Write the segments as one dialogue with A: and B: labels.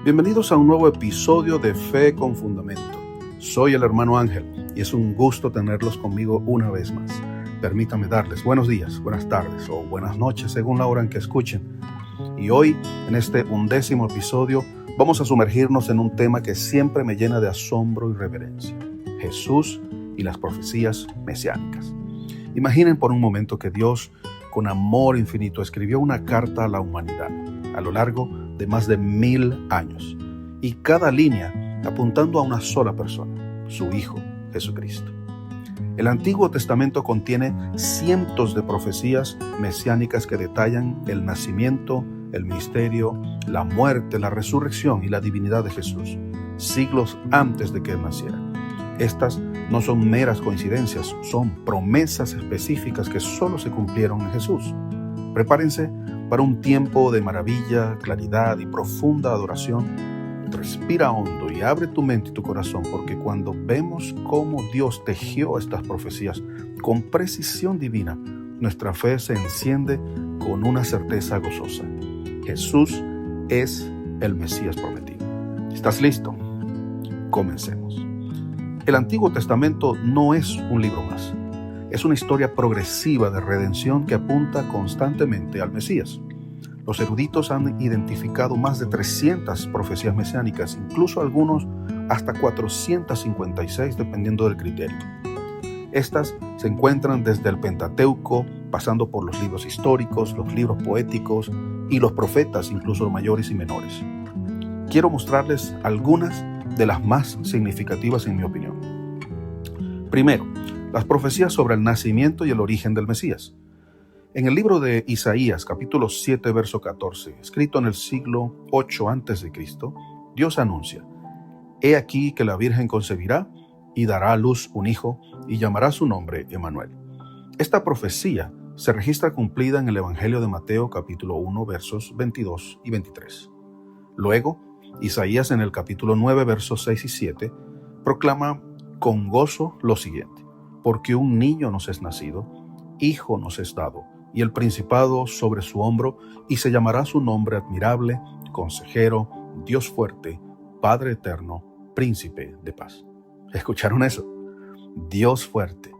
A: Bienvenidos a un nuevo episodio de Fe con Fundamento. Soy el hermano Ángel y es un gusto tenerlos conmigo una vez más. Permítanme darles buenos días, buenas tardes o buenas noches según la hora en que escuchen. Y hoy, en este 11º episodio, vamos a sumergirnos en un tema que siempre me llena de asombro y reverencia: Jesús y las profecías mesiánicas. Imaginen por un momento que Dios, con amor infinito, escribió una carta a la humanidad a lo largo de más de 1000 años, y cada línea apuntando a una sola persona, su Hijo, Jesucristo. El Antiguo Testamento contiene cientos de profecías mesiánicas que detallan el nacimiento, el ministerio, la muerte, la resurrección y la divinidad de Jesús, siglos antes de que Él naciera. Estas no son meras coincidencias, son promesas específicas que solo se cumplieron en Jesús. Prepárense para un tiempo de maravilla, claridad y profunda adoración. Respira hondo y abre tu mente y tu corazón, porque cuando vemos cómo Dios tejió estas profecías con precisión divina, nuestra fe se enciende con una certeza gozosa: Jesús es el Mesías prometido. ¿Estás listo? Comencemos. El Antiguo Testamento no es un libro más. Es una historia progresiva de redención que apunta constantemente al Mesías. Los eruditos han identificado más de 300 profecías mesiánicas, incluso algunos hasta 456, dependiendo del criterio. Estas se encuentran desde el Pentateuco, pasando por los libros históricos, los libros poéticos y los profetas, incluso mayores y menores. Quiero mostrarles algunas de las más significativas en mi opinión. Primero, las profecías sobre el nacimiento y el origen del Mesías. En el libro de Isaías, capítulo 7, verso 14, escrito en el siglo 8 a.C., Dios anuncia: «He aquí que la Virgen concebirá y dará a luz un hijo, y llamará su nombre Emmanuel». Esta profecía se registra cumplida en el Evangelio de Mateo, capítulo 1, versos 22 y 23. Luego, Isaías en el capítulo 9, versos 6 y 7, proclama con gozo lo siguiente: «Porque un niño nos es nacido, hijo nos es dado, y el principado sobre su hombro, y se llamará su nombre admirable, consejero, Dios fuerte, Padre eterno, príncipe de paz». ¿Escucharon eso? Dios fuerte,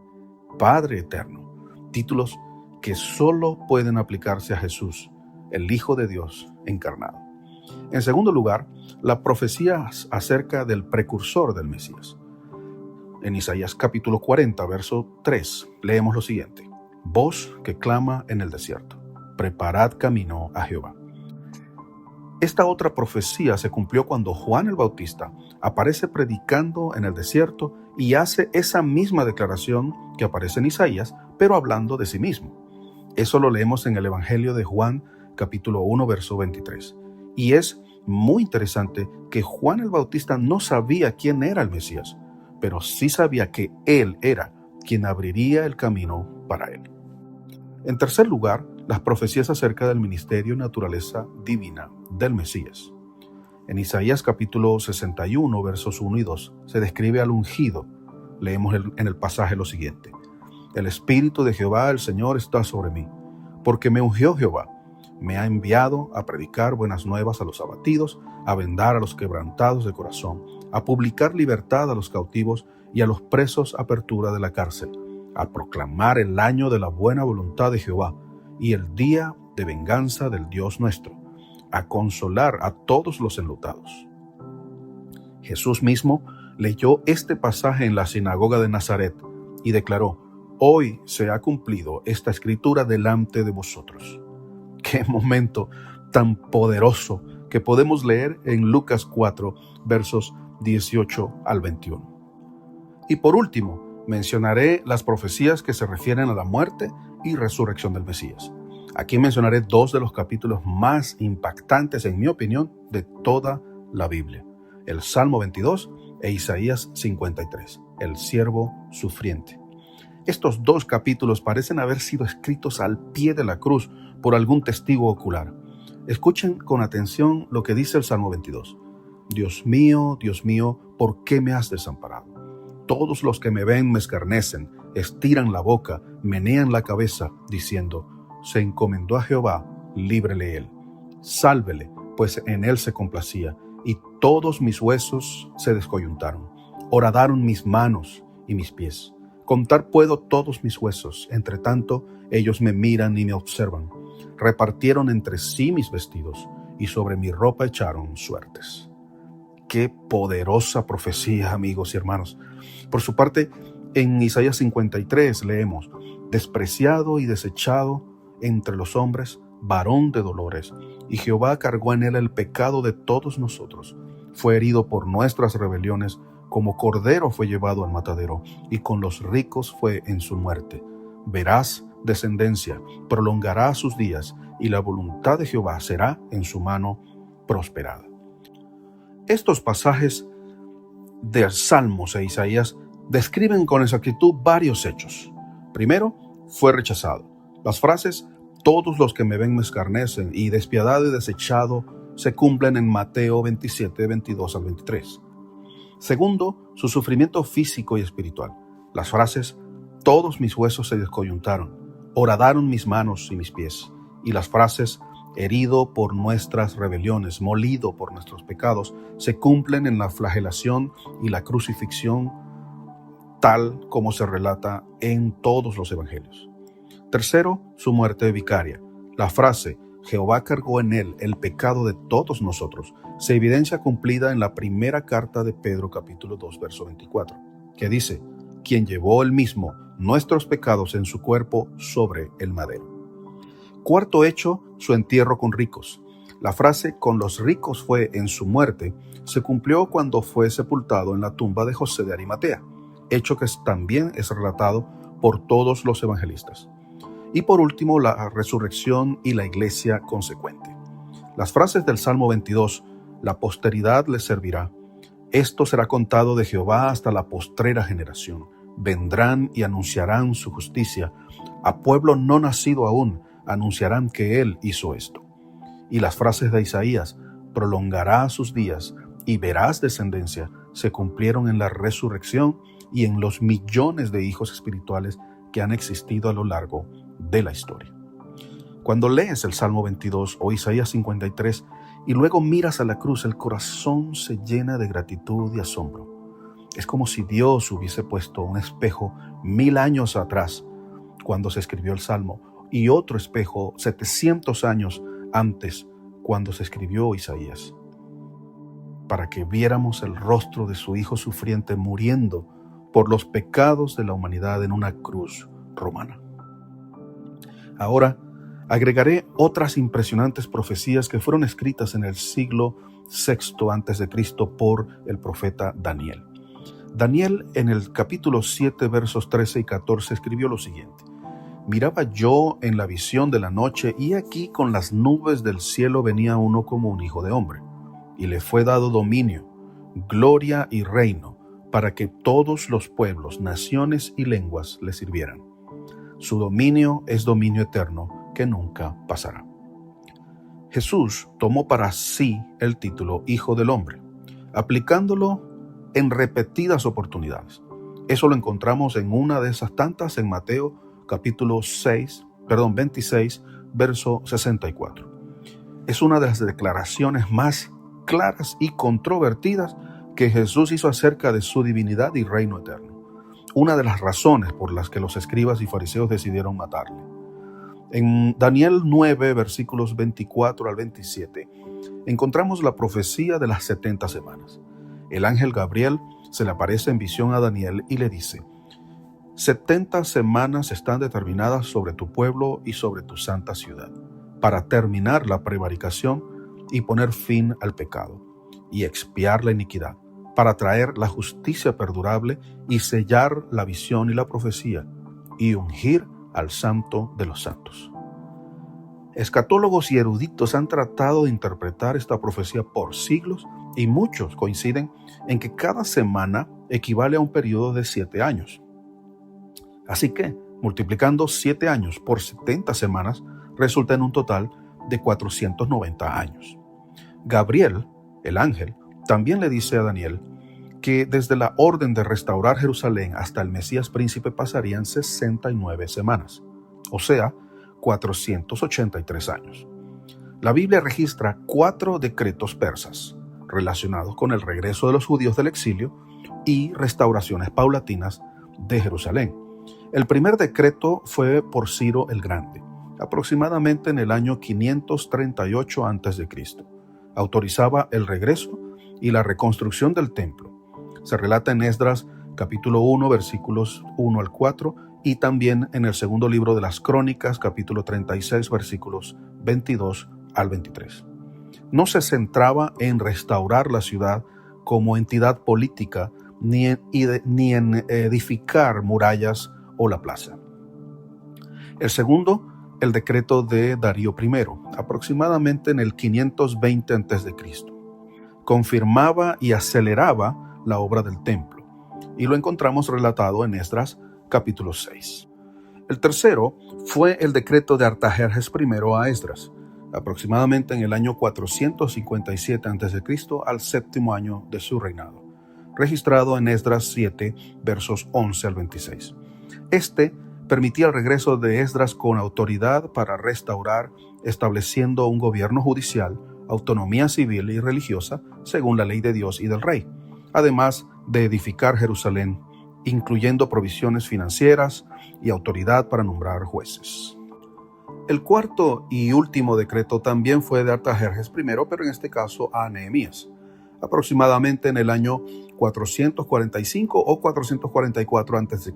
A: Padre eterno, títulos que solo pueden aplicarse a Jesús, el Hijo de Dios encarnado. En segundo lugar, la profecía acerca del precursor del Mesías. En Isaías capítulo 40, verso 3, leemos lo siguiente: «Voz que clama en el desierto, preparad camino a Jehová». Esta otra profecía se cumplió cuando Juan el Bautista aparece predicando en el desierto y hace esa misma declaración que aparece en Isaías, pero hablando de sí mismo. Eso lo leemos en el Evangelio de Juan capítulo 1, verso 23. Y es muy interesante que Juan el Bautista no sabía quién era el Mesías, pero sí sabía que Él era quien abriría el camino para Él. En tercer lugar, las profecías acerca del ministerio y naturaleza divina del Mesías. En Isaías capítulo 61, versos 1 y 2, se describe al ungido. Leemos en el pasaje lo siguiente: «El Espíritu de Jehová, el Señor, está sobre mí, porque me ungió Jehová. Me ha enviado a predicar buenas nuevas a los abatidos, a vendar a los quebrantados de corazón, a publicar libertad a los cautivos y a los presos apertura de la cárcel, a proclamar el año de la buena voluntad de Jehová y el día de venganza del Dios nuestro, a consolar a todos los enlutados». Jesús mismo leyó este pasaje en la sinagoga de Nazaret y declaró: «Hoy se ha cumplido esta escritura delante de vosotros». ¡Qué momento tan poderoso que podemos leer en Lucas 4, versos 18 al 21! Y por último, mencionaré las profecías que se refieren a la muerte y resurrección del Mesías. Aquí mencionaré dos de los capítulos más impactantes, en mi opinión, de toda la Biblia: el Salmo 22 e Isaías 53, el siervo sufriente. Estos dos capítulos parecen haber sido escritos al pie de la cruz por algún testigo ocular. Escuchen con atención lo que dice el Salmo 22. Dios mío, ¿por qué me has desamparado? Todos los que me ven me escarnecen, estiran la boca, menean la cabeza, diciendo: se encomendó a Jehová, líbrele él. Sálvele, pues en él se complacía. y todos mis huesos se descoyuntaron. Horadaron mis manos y mis pies. Contar puedo todos mis huesos, entre tanto ellos me miran y me observan. Repartieron entre sí mis vestidos, y sobre mi ropa echaron suertes. Qué poderosa profecía, amigos y hermanos. Por su parte, en Isaías 53 leemos: despreciado y desechado entre los hombres, varón de dolores, y Jehová cargó en él el pecado de todos nosotros. Fue herido por nuestras rebeliones, como cordero fue llevado al matadero, y con los ricos fue en su muerte. Verás descendencia, prolongará sus días, y la voluntad de Jehová será en su mano prosperada. Estos pasajes de Salmos e Isaías describen con exactitud varios hechos. Primero, fue rechazado. Las frases todos los que me ven me escarnecen y despiadado y desechado se cumplen en Mateo 27, 22 al 23. Segundo, su sufrimiento físico y espiritual. Las frases todos mis huesos se descoyuntaron, horadaron mis manos y mis pies. Y las frases herido por nuestras rebeliones, molido por nuestros pecados, se cumplen en la flagelación y la crucifixión, tal como se relata en todos los evangelios. Tercero, su muerte vicaria. La frase Jehová cargó en él el pecado de todos nosotros se evidencia cumplida en la primera carta de Pedro capítulo 2 verso 24, que dice: quien llevó él mismo nuestros pecados en su cuerpo sobre el madero. Cuarto hecho, su entierro con ricos. La frase con los ricos fue en su muerte se cumplió cuando fue sepultado en la tumba de José de Arimatea, hecho que también es relatado por todos los evangelistas. Y por último, la resurrección y la iglesia consecuente. Las frases del Salmo 22, la posteridad les servirá. Esto será contado de Jehová hasta la postrera generación. Vendrán y anunciarán su justicia. A pueblo no nacido aún, anunciarán que él hizo esto. Y las frases de Isaías, prolongará sus días y verás descendencia, se cumplieron en la resurrección y en los millones de hijos espirituales que han existido a lo largo de la historia. Cuando lees el Salmo 22 o Isaías 53 y luego miras a la cruz, el corazón se llena de gratitud y asombro. Es como si Dios hubiese puesto un espejo 1000 años atrás cuando se escribió el Salmo y otro espejo 700 años antes cuando se escribió Isaías, para que viéramos el rostro de su Hijo sufriente muriendo por los pecados de la humanidad en una cruz romana. Ahora agregaré otras impresionantes profecías que fueron escritas en el siglo VI a.C. por el profeta Daniel. Daniel, en el capítulo 7, versos 13 y 14, escribió lo siguiente: miraba yo en la visión de la noche, y aquí con las nubes del cielo venía uno como un hijo de hombre, y le fue dado dominio, gloria y reino, para que todos los pueblos, naciones y lenguas le sirvieran. Su dominio es dominio eterno que nunca pasará. Jesús tomó para sí el título Hijo del Hombre, aplicándolo en repetidas oportunidades. Eso lo encontramos en una de esas tantas en Mateo capítulo 26, verso 64. Es una de las declaraciones más claras y controvertidas que Jesús hizo acerca de su divinidad y reino eterno. Una de las razones por las que los escribas y fariseos decidieron matarle. En Daniel 9, versículos 24 al 27, encontramos la profecía de las 70 semanas. El ángel Gabriel se le aparece en visión a Daniel y le dice: 70 semanas están determinadas sobre tu pueblo y sobre tu santa ciudad, para terminar la prevaricación y poner fin al pecado, y expiar la iniquidad, para traer la justicia perdurable y sellar la visión y la profecía, y ungir al santo de los santos. Escatólogos y eruditos han tratado de interpretar esta profecía por siglos, y muchos coinciden en que cada semana equivale a un periodo de 7 años. Así que, multiplicando 7 años por 70 semanas, resulta en un total de 490 años. Gabriel, el ángel, también le dice a Daniel que desde la orden de restaurar Jerusalén hasta el Mesías príncipe pasarían 69 semanas, o sea, 483 años. La Biblia registra 4 decretos persas: relacionados con el regreso de los judíos del exilio y restauraciones paulatinas de Jerusalén. El primer decreto fue por Ciro el Grande, aproximadamente en el año 538 a.C. Autorizaba el regreso y la reconstrucción del templo. Se relata en Esdras capítulo 1, versículos 1 al 4, y también en el segundo libro de las Crónicas, capítulo 36, versículos 22 al 23. No se centraba en restaurar la ciudad como entidad política ni en edificar murallas o la plaza. El segundo, el decreto de Darío I, aproximadamente en el 520 a.C., confirmaba y aceleraba la obra del templo, y lo encontramos relatado en Esdras capítulo 6. El tercero fue el decreto de Artajerjes I a Esdras, aproximadamente en el año 457 a.C. al séptimo año de su reinado, registrado en Esdras 7, versos 11 al 26. Este permitía el regreso de Esdras con autoridad para restaurar, estableciendo un gobierno judicial, autonomía civil y religiosa según la ley de Dios y del rey, además de edificar Jerusalén, incluyendo provisiones financieras y autoridad para nombrar jueces. El cuarto y último decreto también fue de Artajerjes I, pero en este caso a Nehemías, aproximadamente en el año 445 o 444 a.C.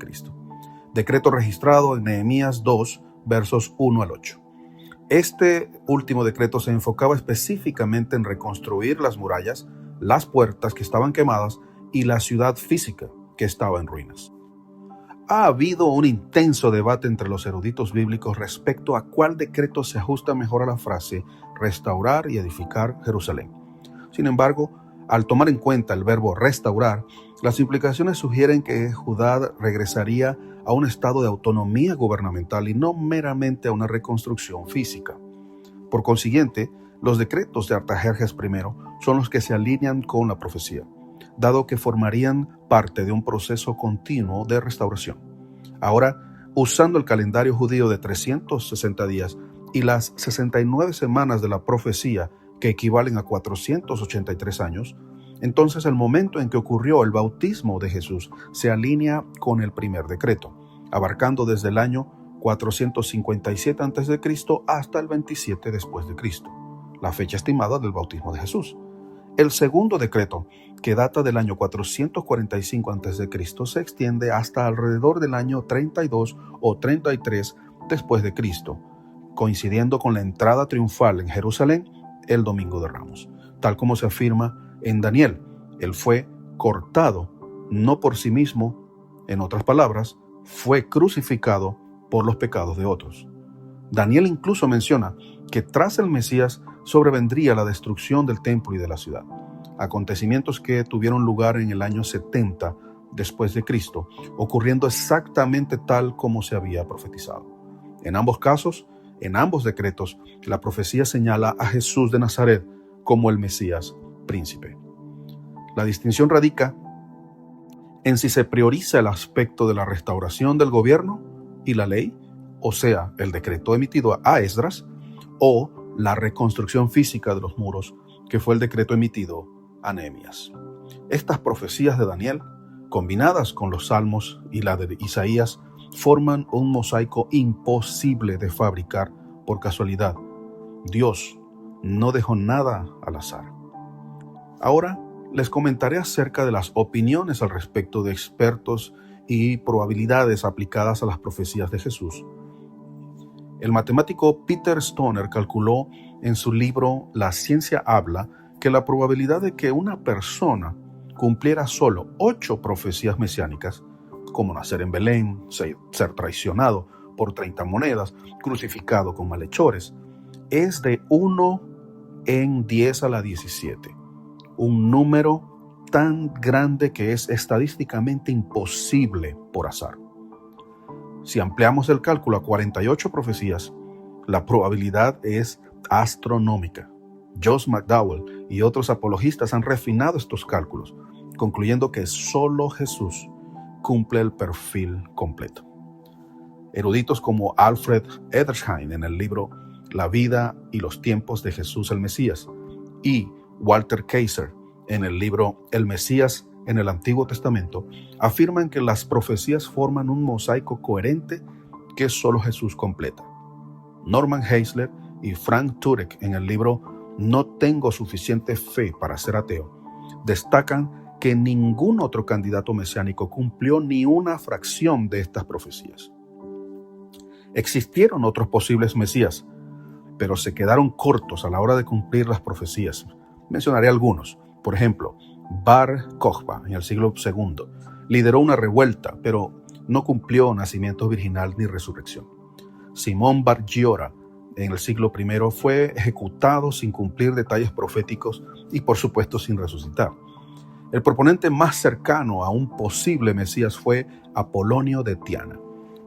A: Decreto registrado en Nehemías 2, versos 1 al 8. Este último decreto se enfocaba específicamente en reconstruir las murallas, las puertas que estaban quemadas y la ciudad física que estaba en ruinas. Ha habido un intenso debate entre los eruditos bíblicos respecto a cuál decreto se ajusta mejor a la frase restaurar y edificar Jerusalén. Sin embargo, al tomar en cuenta el verbo restaurar, las implicaciones sugieren que Judá regresaría a un estado de autonomía gubernamental y no meramente a una reconstrucción física. Por consiguiente, los decretos de Artajerjes I son los que se alinean con la profecía, dado que formarían parte de un proceso continuo de restauración. Ahora, usando el calendario judío de 360 días y las 69 semanas de la profecía, que equivalen a 483 años, entonces el momento en que ocurrió el bautismo de Jesús se alinea con el primer decreto, abarcando desde el año 457 a.C. hasta el 27 después de Cristo, la fecha estimada del bautismo de Jesús. El segundo decreto, que data del año 445 a.C., se extiende hasta alrededor del año 32 o 33 después de Cristo, coincidiendo con la entrada triunfal en Jerusalén el Domingo de Ramos, tal como se afirma en Daniel. Él fue cortado, no por sí mismo, en otras palabras, fue crucificado por los pecados de otros. Daniel incluso menciona que tras el Mesías sobrevendría la destrucción del templo y de la ciudad, acontecimientos que tuvieron lugar en el año 70 después de Cristo, ocurriendo exactamente tal como se había profetizado. En ambos casos, en ambos decretos, la profecía señala a Jesús de Nazaret como el Mesías príncipe. La distinción radica en si se prioriza el aspecto de la restauración del gobierno y la ley, o sea, el decreto emitido a Esdras, o la reconstrucción física de los muros, que fue el decreto emitido a Nehemías. Estas profecías de Daniel, combinadas con los Salmos y la de Isaías, forman un mosaico imposible de fabricar por casualidad. Dios no dejó nada al azar. Ahora les comentaré acerca de las opiniones al respecto de expertos y probabilidades aplicadas a las profecías de Jesús. El matemático Peter Stoner calculó en su libro La ciencia habla que la probabilidad de que una persona cumpliera solo 8 profecías mesiánicas, como nacer en Belén, ser traicionado por 30 monedas, crucificado con malhechores, es de 1 en 10 a la 17, un número tan grande que es estadísticamente imposible por azar. Si ampliamos el cálculo a 48 profecías, la probabilidad es astronómica. Josh McDowell y otros apologistas han refinado estos cálculos, concluyendo que solo Jesús cumple el perfil completo. Eruditos como Alfred Edersheim en el libro La vida y los tiempos de Jesús el Mesías y Walter Kaiser en el libro El Mesías en el Antiguo Testamento, afirman que las profecías forman un mosaico coherente que solo Jesús completa. Norman Geisler y Frank Turek, en el libro No tengo suficiente fe para ser ateo, destacan que ningún otro candidato mesiánico cumplió ni una fracción de estas profecías. Existieron otros posibles mesías, pero se quedaron cortos a la hora de cumplir las profecías. Mencionaré algunos. Por ejemplo, Bar Kokhba, en el siglo II, lideró una revuelta, pero no cumplió nacimiento virginal ni resurrección. Simón Bar Giora, en el siglo I, fue ejecutado sin cumplir detalles proféticos y, por supuesto, sin resucitar. El proponente más cercano a un posible Mesías fue Apolonio de Tiana,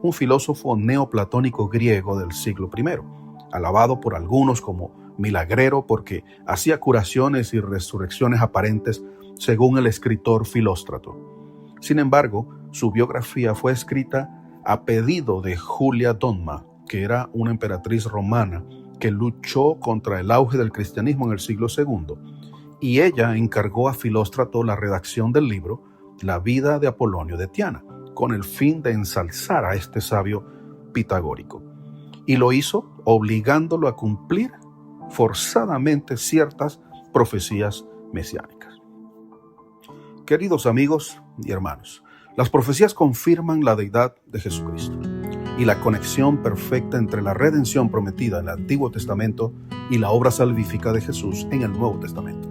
A: un filósofo neoplatónico griego del siglo I, alabado por algunos como milagrero porque hacía curaciones y resurrecciones aparentes según el escritor Filóstrato. Sin embargo, su biografía fue escrita a pedido de Julia Donma, que era una emperatriz romana que luchó contra el auge del cristianismo en el siglo II, y ella encargó a Filóstrato la redacción del libro La vida de Apolonio de Tiana, con el fin de ensalzar a este sabio pitagórico. Y lo hizo obligándolo a cumplir forzadamente ciertas profecías mesiánicas. Queridos amigos y hermanos, las profecías confirman la deidad de Jesucristo y la conexión perfecta entre la redención prometida en el Antiguo Testamento y la obra salvífica de Jesús en el Nuevo Testamento.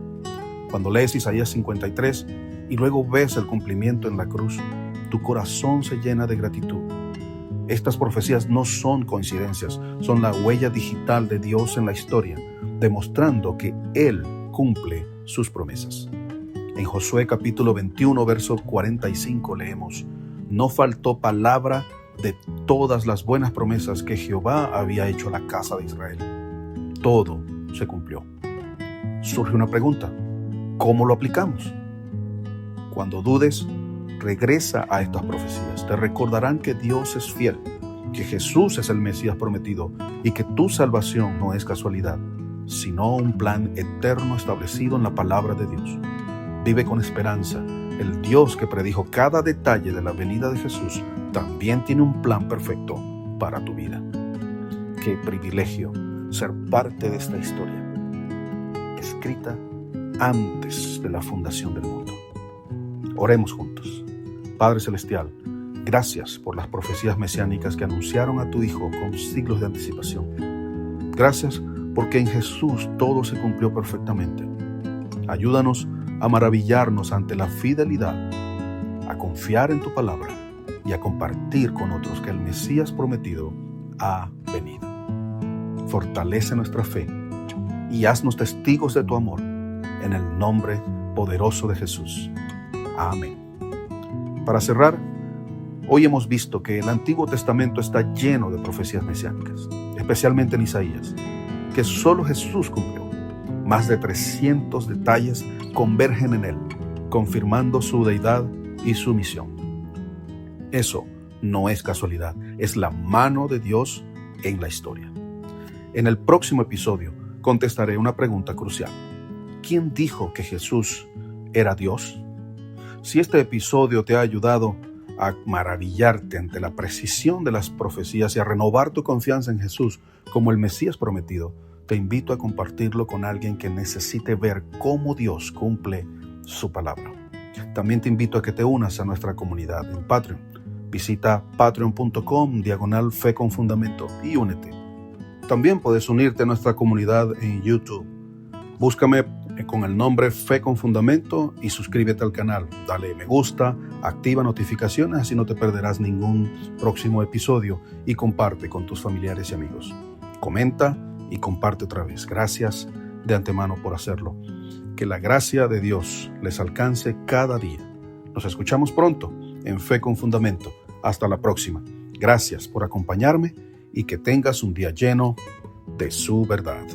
A: Cuando lees Isaías 53 y luego ves el cumplimiento en la cruz, tu corazón se llena de gratitud. Estas profecías no son coincidencias, son la huella digital de Dios en la historia, demostrando que Él cumple sus promesas. En Josué capítulo 21, verso 45 leemos: No faltó palabra de todas las buenas promesas que Jehová había hecho a la casa de Israel. Todo se cumplió. Surge una pregunta: ¿cómo lo aplicamos? Cuando dudes, regresa a estas profecías. Te recordarán que Dios es fiel, que Jesús es el Mesías prometido y que tu salvación no es casualidad, sino un plan eterno establecido en la palabra de Dios. Vive con esperanza. El Dios que predijo cada detalle de la venida de Jesús también tiene un plan perfecto para tu vida. Qué privilegio ser parte de esta historia, escrita antes de la fundación del mundo. Oremos juntos. Padre Celestial, gracias por las profecías mesiánicas que anunciaron a tu Hijo con siglos de anticipación. Gracias porque en Jesús todo se cumplió perfectamente. Ayúdanos a maravillarnos ante la fidelidad, a confiar en tu palabra y a compartir con otros que el Mesías prometido ha venido. Fortalece nuestra fe y haznos testigos de tu amor, en el nombre poderoso de Jesús. Amén. Para cerrar, hoy hemos visto que el Antiguo Testamento está lleno de profecías mesiánicas, especialmente en Isaías, que solo Jesús cumplió. Más de 300 detalles convergen en él, confirmando su deidad y su misión. Eso no es casualidad, es la mano de Dios en la historia. En el próximo episodio contestaré una pregunta crucial. ¿Quién dijo que Jesús era Dios? Si este episodio te ha ayudado a maravillarte ante la precisión de las profecías y a renovar tu confianza en Jesús como el Mesías prometido, te invito a compartirlo con alguien que necesite ver cómo Dios cumple su palabra. También te invito a que te unas a nuestra comunidad en Patreon. Visita patreon.com/Fe con Fundamento y únete. También puedes unirte a nuestra comunidad en YouTube. Búscame con el nombre Fe con Fundamento y suscríbete al canal. Dale me gusta, activa notificaciones, así no te perderás ningún próximo episodio, y comparte con tus familiares y amigos. Comenta y comparte otra vez. Gracias de antemano por hacerlo. Que la gracia de Dios les alcance cada día. Nos escuchamos pronto en Fe con Fundamento. Hasta la próxima. Gracias por acompañarme y que tengas un día lleno de su verdad.